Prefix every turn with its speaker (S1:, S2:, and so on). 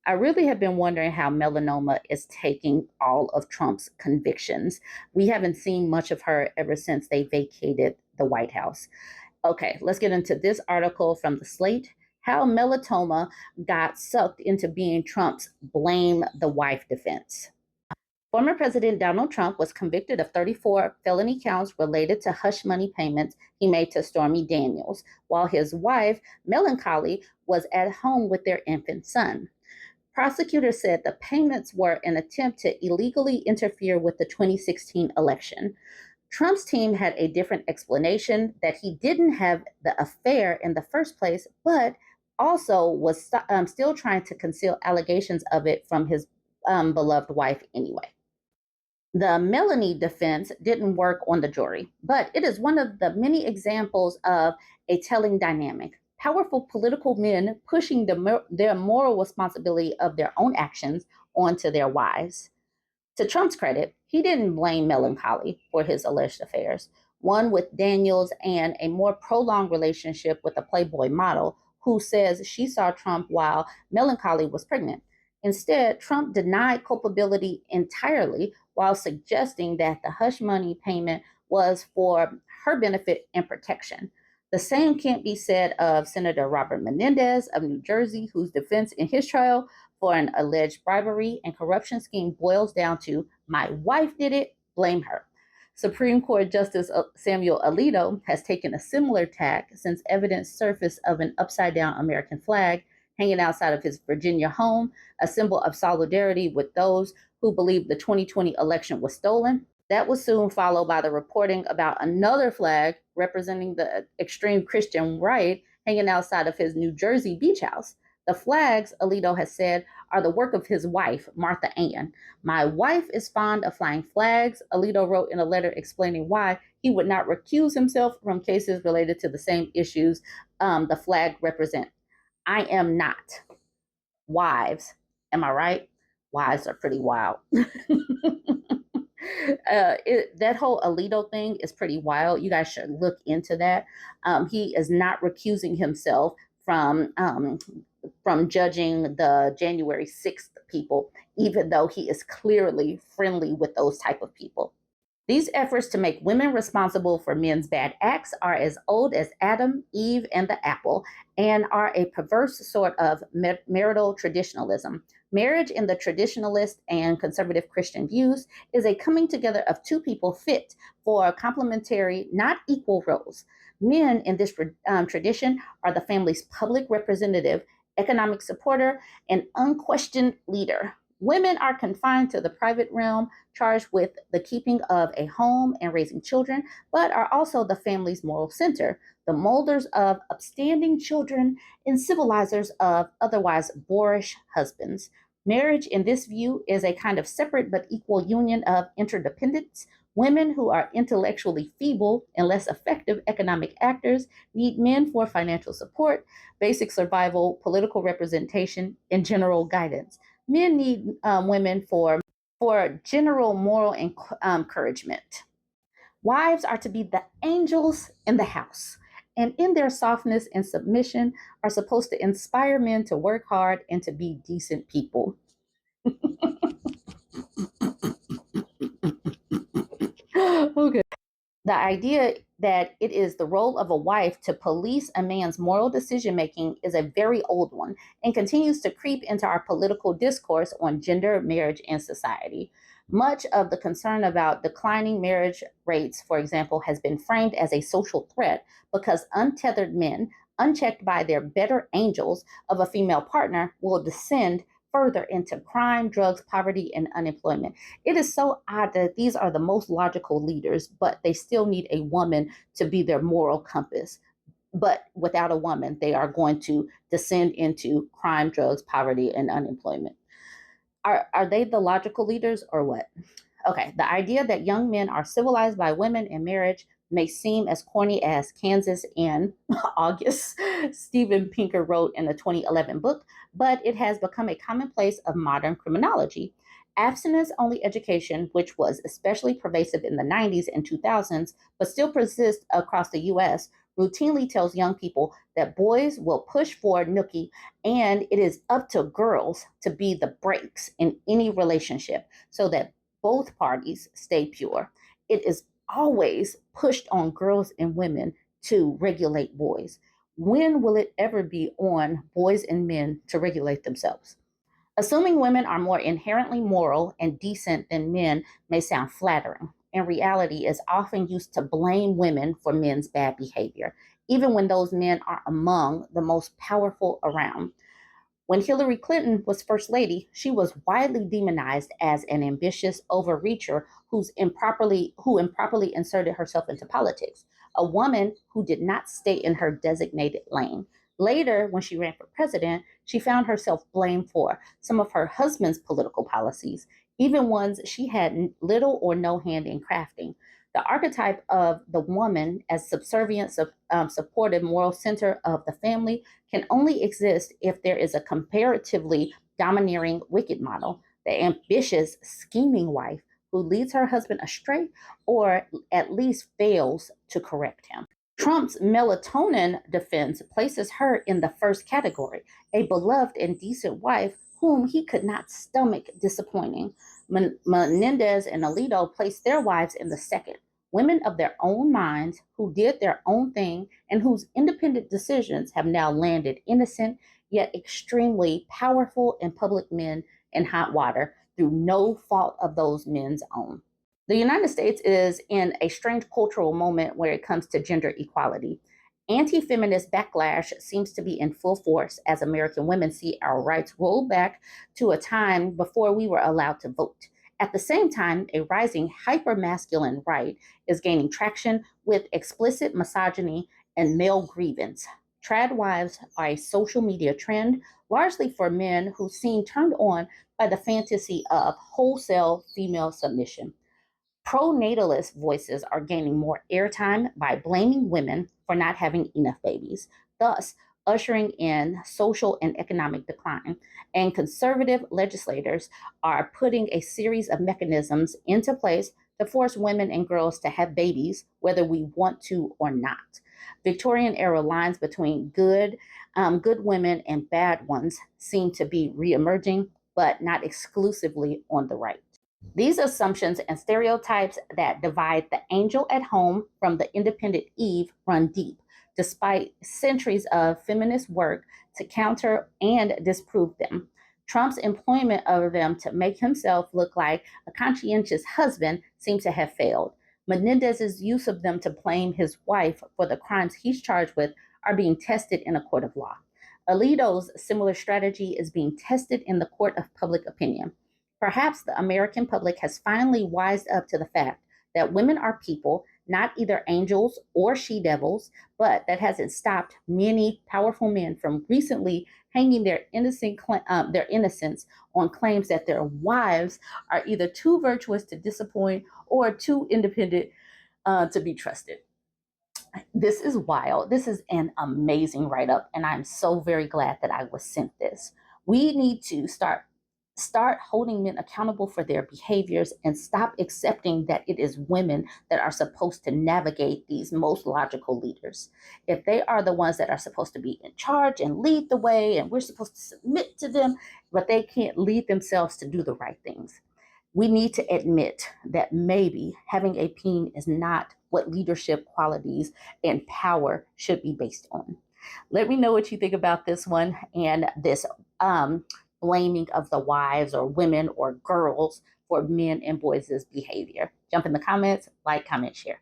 S1: I really have been wondering how melanoma is taking all of Trump's convictions. We haven't seen much of her ever since they vacated the White House. Okay, let's get into this article from the Slate. How melanoma got sucked into being Trump's blame the wife defense. Former President Donald Trump was convicted of 34 felony counts related to hush money payments he made to Stormy Daniels, while his wife, Melancholy, was at home with their infant son. Prosecutors said the payments were an attempt to illegally interfere with the 2016 election. Trump's team had a different explanation that he didn't have the affair in the first place, but also was still trying to conceal allegations of it from his beloved wife anyway. The Melanie defense didn't work on the jury, but it is one of the many examples of a telling dynamic. Powerful political men pushing their moral responsibility of their own actions onto their wives. To Trump's credit, he didn't blame Melancholy for his alleged affairs, one with Daniels and a more prolonged relationship with a Playboy model who says she saw Trump while Melancholy was pregnant. Instead, Trump denied culpability entirely while suggesting that the hush money payment was for her benefit and protection. The same can't be said of Senator Robert Menendez of New Jersey, whose defense in his trial for an alleged bribery and corruption scheme boils down to my wife did it, blame her. Supreme Court Justice Samuel Alito has taken a similar tack since evidence surfaced of an upside down American flag hanging outside of his Virginia home, a symbol of solidarity with those who believe the 2020 election was stolen. That was soon followed by the reporting about another flag representing the extreme Christian right hanging outside of his New Jersey beach house. The flags, Alito has said, are the work of his wife, Martha Ann. My wife is fond of flying flags, Alito wrote in a letter explaining why he would not recuse himself from cases related to the same issues the flag represent. I am not. Wives, am I right? Wives are pretty wild. That whole Alito thing is pretty wild. You guys should look into that. He is not recusing himself from judging the January 6th people, even though he is clearly friendly with those type of people. These efforts to make women responsible for men's bad acts are as old as Adam, Eve, and the apple, and are a perverse sort of marital traditionalism. Marriage in the traditionalist and conservative Christian views is a coming together of two people fit for complementary, not equal roles. Men in this tradition are the family's public representative, economic supporter, and unquestioned leader. Women are confined to the private realm, charged with the keeping of a home and raising children, but are also the family's moral center, the molders of upstanding children and civilizers of otherwise boorish husbands. Marriage, in this view, is a kind of separate but equal union of interdependence. Women who are intellectually feeble and less effective economic actors need men for financial support, basic survival, political representation, and general guidance. Men need women for general moral encouragement. Wives are to be the angels in the house, and in their softness and submission are supposed to inspire men to work hard and to be decent people. Okay. The idea that it is the role of a wife to police a man's moral decision making is a very old one and continues to creep into our political discourse on gender, marriage, and society. Much of the concern about declining marriage rates, for example, has been framed as a social threat because untethered men, unchecked by their better angels of a female partner, will descend further into crime, drugs, poverty, and unemployment. It is so odd that these are the most logical leaders, but they still need a woman to be their moral compass. But without a woman, they are going to descend into crime, drugs, poverty, and unemployment. Are they the logical leaders or what? Okay, the idea that young men are civilized by women in marriage may seem as corny as Kansas in August, Steven Pinker wrote in a 2011 book, but it has become a commonplace of modern criminology. Abstinence-only education, which was especially pervasive in the 90s and 2000s, but still persists across the U.S., routinely tells young people that boys will push for nookie and it is up to girls to be the brakes in any relationship so that both parties stay pure. It is always pushed on girls and women to regulate boys. When will it ever be on boys and men to regulate themselves? Assuming women are more inherently moral and decent than men may sound flattering. In reality, it's often used to blame women for men's bad behavior, even when those men are among the most powerful around. When Hillary Clinton was First Lady, she was widely demonized as an ambitious overreacher who improperly inserted herself into politics, a woman who did not stay in her designated lane. Later, when she ran for president, she found herself blamed for some of her husband's political policies, even ones she had little or no hand in crafting. The archetype of the woman as subservient, supportive, moral center of the family can only exist if there is a comparatively domineering wicked model, the ambitious, scheming wife who leads her husband astray or at least fails to correct him. Trump's melatonin defense places her in the first category, a beloved and decent wife whom he could not stomach disappointing. Menendez and Alito placed their wives in the second, women of their own minds who did their own thing and whose independent decisions have now landed innocent yet extremely powerful and public men in hot water through no fault of those men's own. The United States is in a strange cultural moment where it comes to gender equality. Anti feminist backlash seems to be in full force as American women see our rights rolled back to a time before we were allowed to vote. At the same time, a rising hyper-masculine right is gaining traction with explicit misogyny and male grievance. Trad wives are a social media trend, largely for men who seem turned on by the fantasy of wholesale female submission. Pro-natalist voices are gaining more airtime by blaming women for not having enough babies, thus ushering in social and economic decline. And conservative legislators are putting a series of mechanisms into place to force women and girls to have babies, whether we want to or not. Victorian era lines between good women and bad ones seem to be reemerging, but not exclusively on the right. These assumptions and stereotypes that divide the angel at home from the independent Eve run deep, despite centuries of feminist work to counter and disprove them. Trump's employment of them to make himself look like a conscientious husband seems to have failed. Menendez's use of them to blame his wife for the crimes he's charged with are being tested in a court of law. Alito's similar strategy is being tested in the court of public opinion. Perhaps the American public has finally wised up to the fact that women are people, not either angels or she devils, but that hasn't stopped many powerful men from recently hanging their innocence on claims that their wives are either too virtuous to disappoint or too independent to be trusted. This is wild. This is an amazing write up, and I'm so very glad that I was sent this. We need to start holding men accountable for their behaviors and stop accepting that it is women that are supposed to navigate these most logical leaders. If they are the ones that are supposed to be in charge and lead the way, and we're supposed to submit to them, but they can't lead themselves to do the right things. We need to admit that maybe having a peen is not what leadership qualities and power should be based on. Let me know what you think about this one and this blaming of the wives or women or girls for men and boys' behavior. Jump in the comments, like, comment, share.